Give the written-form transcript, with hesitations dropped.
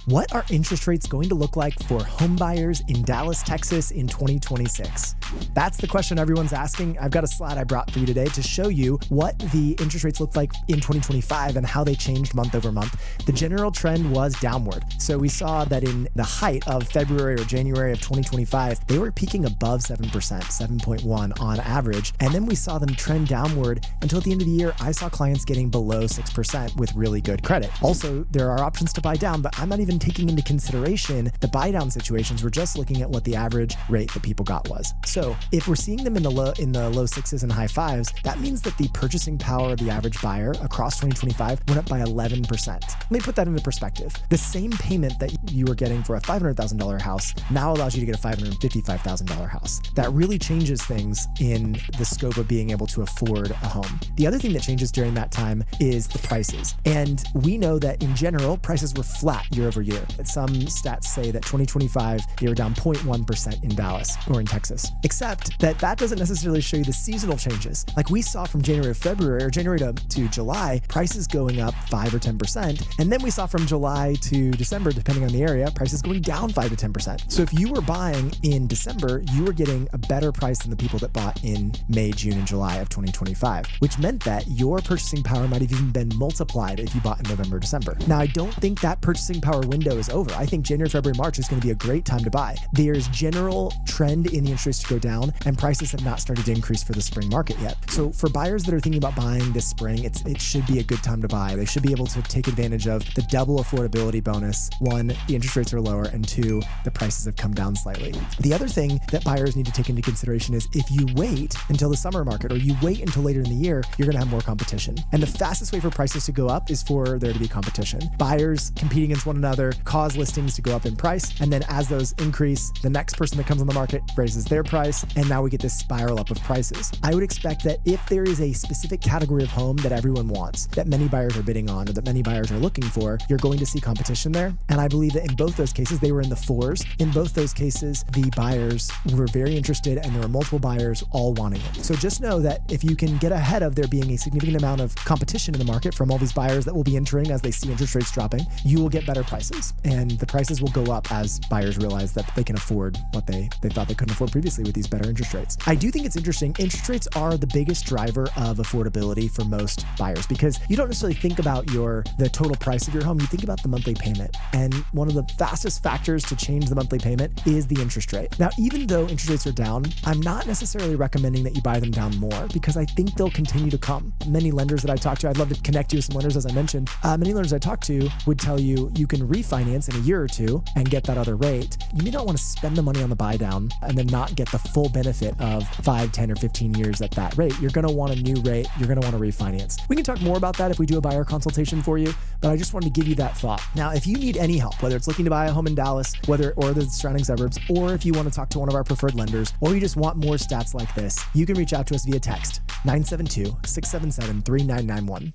What are interest rates going to look like for homebuyers in Dallas, Texas in 2026? That's the question everyone's asking. I've got a slide I brought for you today to show you what the interest rates look like in 2025 and how they changed month over month. The general trend was downward. So we saw that in the height of February or January of 2025, they were peaking above 7%, 7.1 on average. And then we saw them trend downward until at the end of the year, I saw clients getting below 6% with really good credit. Also, there are options to buy down, but I'm not even taking into consideration the buy down situations. We're just looking at what the average rate that people got was. So if we're seeing them in the low sixes and high fives, that means that the purchasing power of the average buyer across 2025 went up by 11%. Let me put that into perspective. The same payment that you were getting for a $500,000 house now allows you to get a $555,000 house. That really changes things in the scope of being able to afford a home. The other thing that changes during that time is the prices. And we know that in general, prices were flat year over year. Some stats say that 2025, they were down 0.1% in Dallas or in Texas, except that doesn't necessarily show you the seasonal changes. Like we saw from January to February or January to July, prices going up 5 or 10%. And then we saw from July to December, depending on the area, prices going down 5 to 10%. So if you were buying in December, you were getting a better price than the people that bought in May, June, and July of 2025, which meant that your purchasing power might have even been multiplied if you bought in November, December. Now, I don't think that purchasing power window is over. I think January, February, March is going to be a great time to buy. There's general trend in the interest rates to go down, and prices have not started to increase for the spring market yet. So for buyers that are thinking about buying this spring, it should be a good time to buy. They should be able to take advantage of the double affordability bonus. One, the interest rates are lower, and two, the prices have come down slightly. The other thing that buyers need to take into consideration is if you wait until the summer market or you wait until later in the year, you're going to have more competition. And the fastest way for prices to go up is for there to be competition. Buyers competing against one another cause listings to go up in price. And then as those increase, the next person that comes on the market raises their price. And now we get this spiral up of prices. I would expect that if there is a specific category of home that everyone wants, that many buyers are bidding on or that many buyers are looking for, you're going to see competition there. And I believe that in both those cases, they were in the fours. In both those cases, the buyers were very interested and there were multiple buyers all wanting it. So just know that if you can get ahead of there being a significant amount of competition in the market from all these buyers that will be entering as they see interest rates dropping, you will get better prices. And the prices will go up as buyers realize that they can afford what they thought they couldn't afford previously with these better interest rates. I do think it's interesting. Interest rates are the biggest driver of affordability for most buyers because you don't necessarily think about the total price of your home. You think about the monthly payment. And one of the fastest factors to change the monthly payment is the interest rate. Now, even though interest rates are down, I'm not necessarily recommending that you buy them down more because I think they'll continue to come. Many lenders that I talk to, I'd love to connect you with some lenders, as I mentioned. Many lenders I talk to would tell you you can refinance in a year or two and get that other rate. You may not want to spend the money on the buy down and then not get the full benefit of 5, 10, or 15 years at that rate. You're going to want a new rate. You're going to want to refinance. We can talk more about that if we do a buyer consultation for you, but I just wanted to give you that thought. Now, if you need any help, whether it's looking to buy a home in Dallas, or the surrounding suburbs, or if you want to talk to one of our preferred lenders, or you just want more stats like this, you can reach out to us via text 972-677-3991.